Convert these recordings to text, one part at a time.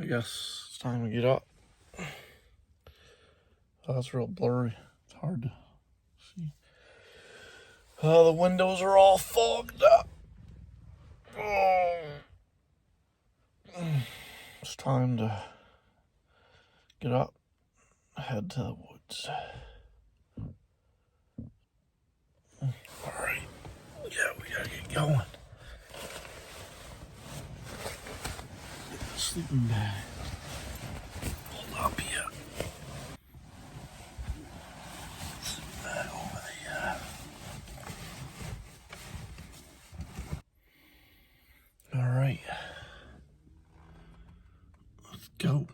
guess it's time to get up. Oh, that's real blurry. It's hard to see. The windows are all fogged up. It's time to get up, head to the woods. Alright. Yeah, we gotta get going. Sleeping bag. Hold up here. Sleeping bag over there. Alright. Let's go.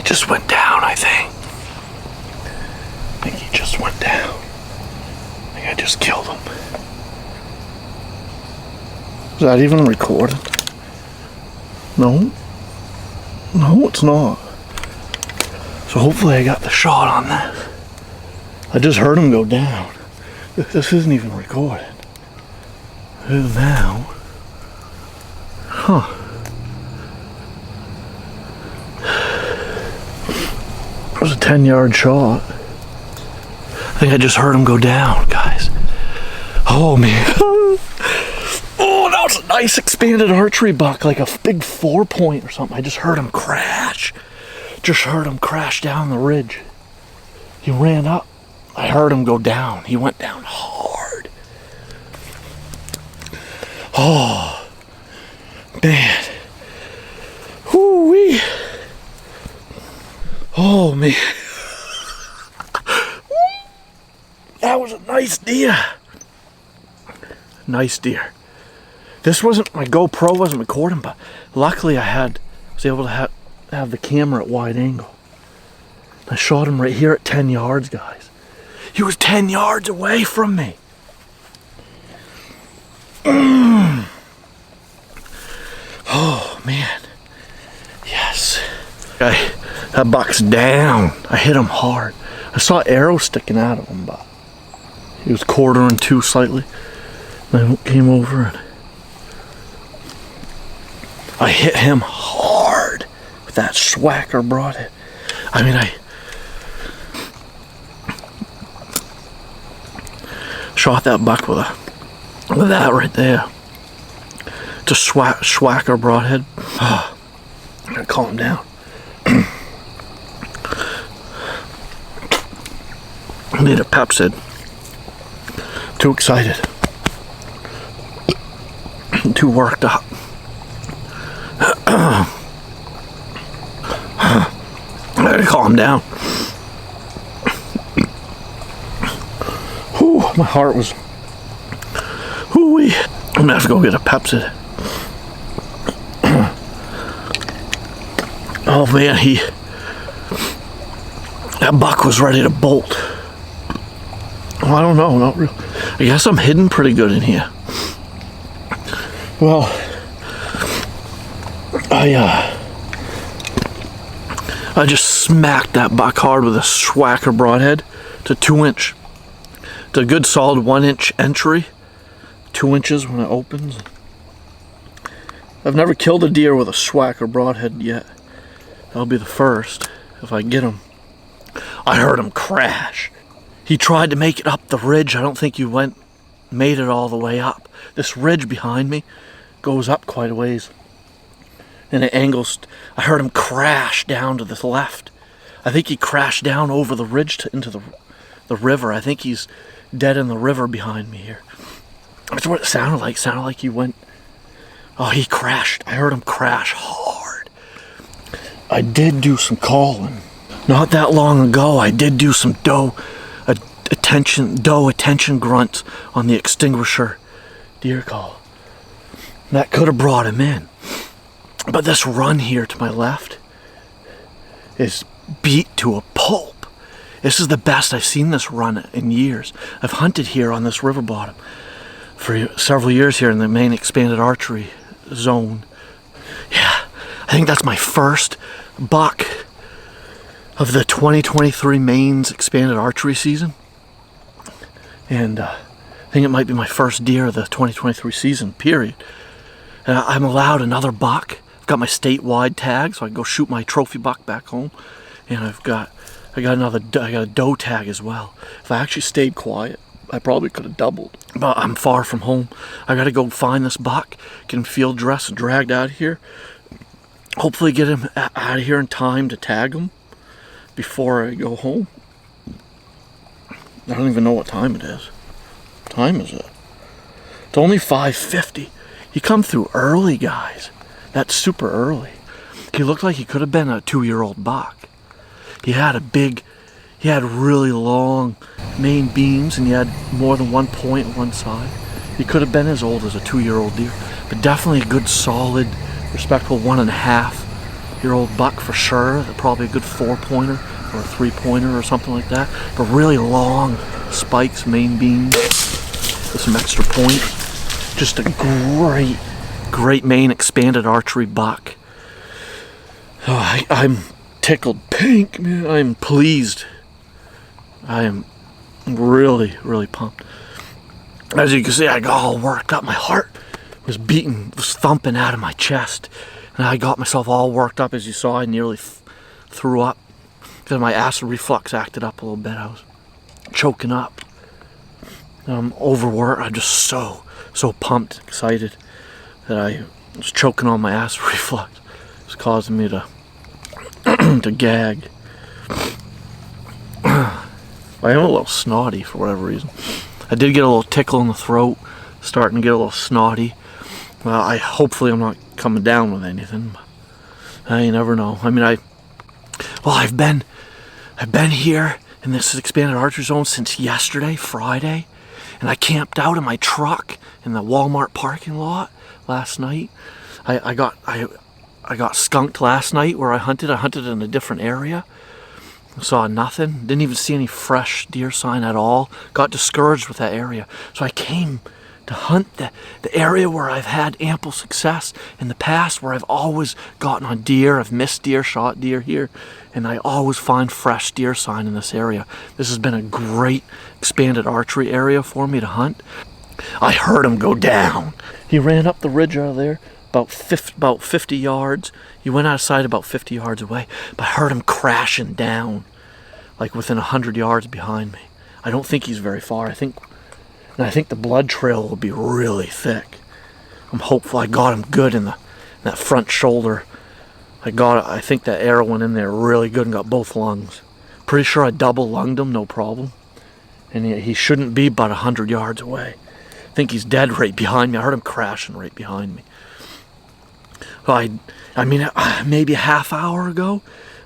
just went down, I think. I think he just went down. I think I just killed him. Is that even recorded? No. No, it's not. So hopefully I got the shot on this. I just heard him go down. This isn't even recorded. Now. Huh. It was a 10-yard shot. I think I just heard him go down, guys. Oh, man. Oh, that was a nice expanded archery buck, like a big 4-point or something. I just heard him crash. Just heard him crash down the ridge. He ran up. I heard him go down. He went down hard. Oh, man. Whoo-wee. Oh, man. That was a nice deer. Nice deer. This wasn't, my GoPro wasn't recording, but luckily I was able to have the camera at wide angle. I shot him right here at 10 yards, guys. He was 10 yards away from me. Oh, man. Yes. That buck's down. I hit him hard. I saw arrows sticking out of him, but he was quartering too slightly. And I came over and I hit him hard with that swacker broadhead. I mean, I shot that buck with that right there. Just swacker broadhead. Oh, I'm gonna calm down. I need a Pepsid. Too excited. Too worked up. I gotta calm down. Whew, my heart was. Whoo-wee. I'm gonna have to go get a Pepsi. Oh man, that buck was ready to bolt. Oh, I don't know, not real. I guess I'm hidden pretty good in here. Well, I just smacked that buck hard with a swacker broadhead to 2-inch. It's a good solid 1-inch entry, 2 inches when it opens. I've never killed a deer with a swacker broadhead yet. That'll be the first if I get him. I heard him crash. He tried to make it up the ridge. I don't think he made it all the way up. This ridge behind me goes up quite a ways. And it angles. I heard him crash down to the left. I think he crashed down over the ridge into the river. I think he's dead in the river behind me here. That's what it sounded like. It sounded like he went. Oh, he crashed. I heard him crash hard. I did do some calling. Not that long ago, I did do some doe attention grunt on the extinguisher deer call. That could have brought him in. But this run here to my left is beat to a pulp. This is the best I've seen this run in years. I've hunted here on this river bottom for several years here in the Maine Expanded Archery Zone. Yeah, I think that's my first buck of the 2023 Maine's Expanded Archery season. And I think it might be my first deer of the 2023 season, period. And I'm allowed another buck. I've got my statewide tag, so I can go shoot my trophy buck back home. And I got a doe tag as well. If I actually stayed quiet, I probably could have doubled. But I'm far from home. I gotta go find this buck, get him field dressed and dragged out of here. Hopefully get him out of here in time to tag him before I go home. I don't even know what time it is. What time is it? It's only 5:50. He come through early, guys. That's super early. He looked like he could have been a 2-year-old buck. He had really long main beams, and he had more than 1 point on one side. He could have been as old as a 2-year-old deer, but definitely a good, solid, respectful 1.5 5-year-old buck for sure. Probably a good 4-pointer or a 3-pointer or something like that. But really long spikes, main beams with some extra point. Just a great Maine Expanded Archery buck. Oh, I'm tickled pink, man. I'm pleased. I am really, really pumped. As you can see, I got all worked up. My heart was beating, was thumping out of my chest. And I got myself all worked up. As you saw, I nearly threw up because my acid reflux acted up a little bit. I was choking up. Overworked. I'm just so pumped, excited that I was choking on my acid reflux. It was causing me to to gag. I am a little snotty for whatever reason. I did get a little tickle in the throat, starting to get a little snotty. Well, hopefully I'm not coming down with anything. You never know. I mean, I've been here in this expanded archery zone since yesterday, Friday, and I camped out in my truck in the Walmart parking lot last night. I got skunked last night where I hunted. I hunted in a different area. Saw nothing. Didn't even see any fresh deer sign at all. Got discouraged with that area. So I came to hunt the area where I've had ample success in the past, where I've always gotten on deer. I've missed deer, shot deer here, and I always find fresh deer sign in this area. This has been a great expanded archery area for me to hunt. I heard him go down. He ran up the ridge out of there. About 50 yards. He went out of sight about 50 yards away, but I heard him crashing down, like within 100 yards behind me. I don't think he's very far. I think the blood trail will be really thick. I'm hopeful. I got him good in that front shoulder. I think that arrow went in there really good and got both lungs. Pretty sure I double lunged him, no problem. And he shouldn't be but 100 yards away. I think he's dead right behind me. I heard him crashing right behind me. I mean, maybe a half hour ago,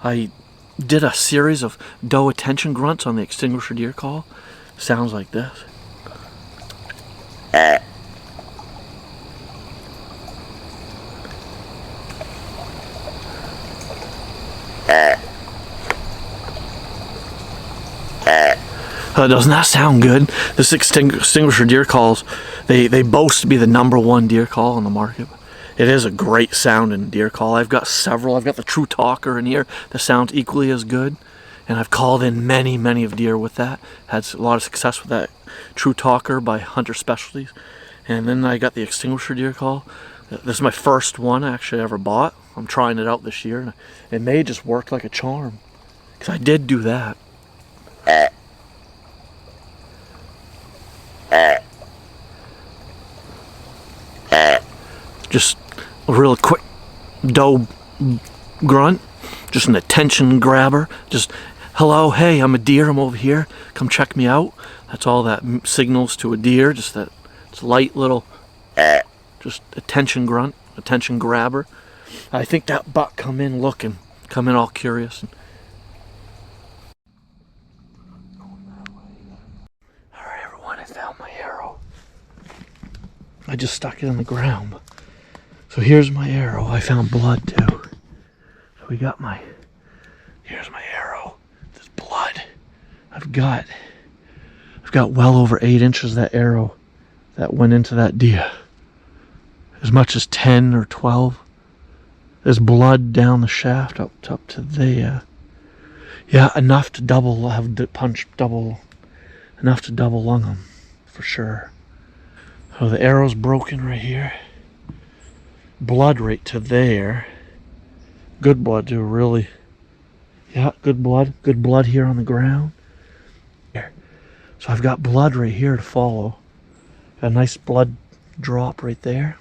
I did a series of doe attention grunts on the extinguisher deer call. Sounds like this. Doesn't that sound good? This extinguisher deer calls, they boast to be the #1 deer call on the market. It is a great sounding deer call. I've got several. I've got the True Talker in here that sounds equally as good. And I've called in many of deer with that. Had a lot of success with that True Talker by Hunter Specialties. And then I got the extinguisher deer call. This is my first one I actually ever bought. I'm trying it out this year. And it may just work like a charm. Because I did do that. Just a real quick doe grunt, just an attention grabber. Just, hello, hey, I'm a deer, I'm over here, come check me out. That's all that signals to a deer, just that it's light little, just attention grunt, attention grabber. I think that buck come in looking, come in all curious. Alright everyone, I found my arrow. I just stuck it in the ground. So here's my arrow. I found blood too. So here's my arrow. There's blood. I've got well over 8 inches of that arrow that went into that deer. As much as 10 or 12. There's blood down the shaft up to there. Yeah, enough to enough to double lung him, for sure. So the arrow's broken right here. Blood right to there. Good blood too, really. Yeah, good blood. Good blood here on the ground. Here. So I've got blood right here to follow. A nice blood drop right there.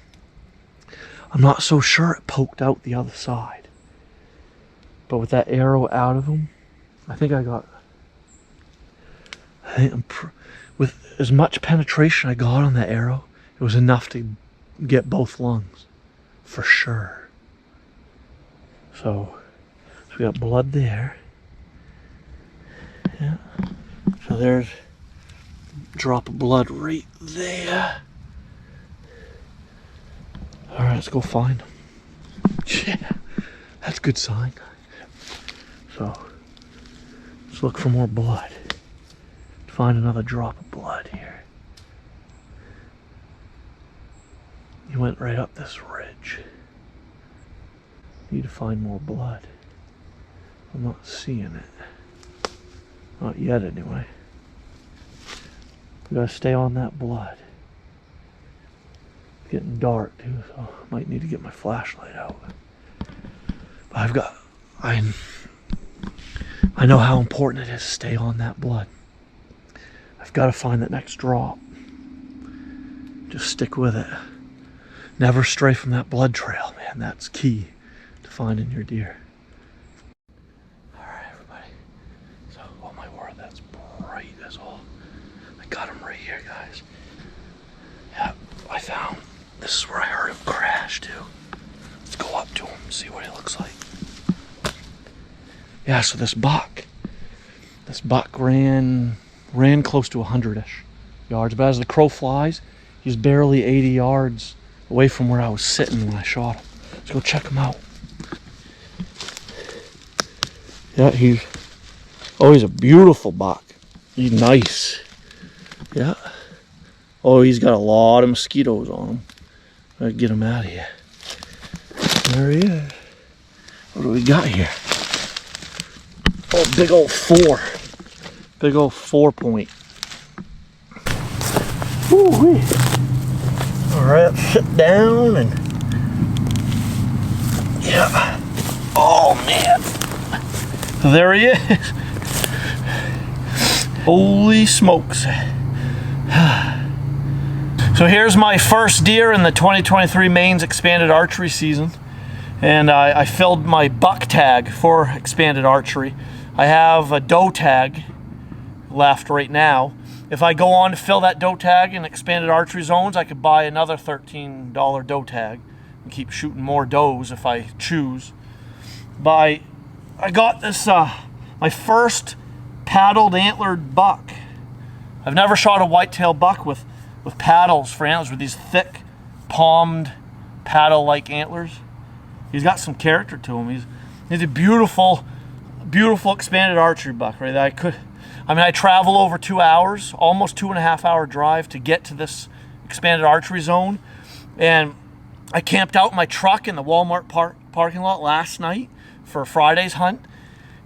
I'm not so sure it poked out the other side. But with that arrow out of him, with as much penetration I got on that arrow, it was enough to get both lungs. For sure. So we got blood there. Yeah. So there's a drop of blood right there. Alright, let's go find him. Yeah. That's a good sign. So let's look for more blood. Find another drop of blood here. He went right up this ridge. Need to find more blood. I'm not seeing it. Not yet anyway. We gotta stay on that blood. It's getting dark too, so I might need to get my flashlight out. But I know how important it is to stay on that blood. I've got to find that next drop. Just stick with it. Never stray from that blood trail, man. That's key to finding your deer. Alright, everybody. So, oh my word, that's bright as all. I got him right here, guys. Yeah, I found. This is where I heard him crash, too. Let's go up to him and see what he looks like. Yeah, so this buck ran close to 100-ish yards, but as the crow flies, he's barely 80 yards away from where I was sitting when I shot him. Let's go check him out. Yeah, he's a beautiful buck. He's nice. Yeah. Oh, he's got a lot of mosquitoes on him. Gotta get him out of here. There he is. What do we got here? Oh, big old 4. Big old 4-point. Woo-wee. Alright, sit down and... Yeah. Oh, man. There he is. Holy smokes. So here's my first deer in the 2023 Maine's Expanded Archery season. And I filled my buck tag for Expanded Archery. I have a doe tag left right now. If I go on to fill that doe tag in Expanded Archery Zones, I could buy another $13 doe tag and keep shooting more does if I choose. But I got this, my first paddled antlered buck. I've never shot a whitetail buck with paddles for antlers, with these thick palmed paddle-like antlers. He's got some character to him. He's a beautiful expanded archery buck, right? I travel over 2 hours, almost 2.5 hour drive to get to this expanded archery zone. And I camped out in my truck in the Walmart parking lot last night for Friday's hunt.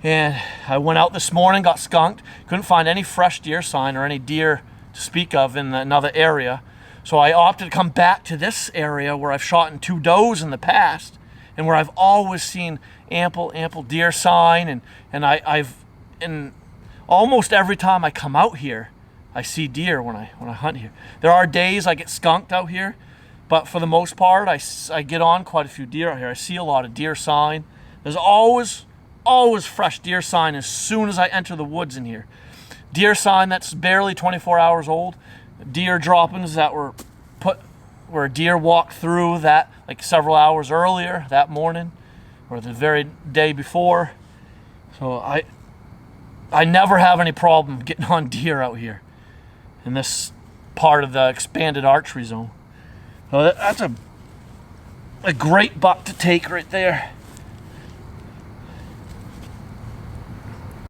And I went out this morning, got skunked, couldn't find any fresh deer sign or any deer to speak of in another area. So I opted to come back to this area where I've shot in 2 does in the past and where I've always seen ample deer sign, and almost every time I come out here, I see deer when I hunt here. There are days I get skunked out here, but for the most part, I get on quite a few deer out here. I see a lot of deer sign. There's always fresh deer sign as soon as I enter the woods in here. Deer sign that's barely 24 hours old. Deer droppings that were put where a deer walked through that like several hours earlier that morning or the very day before. So I never have any problem getting on deer out here in this part of the expanded archery zone. So that's a great buck to take right there.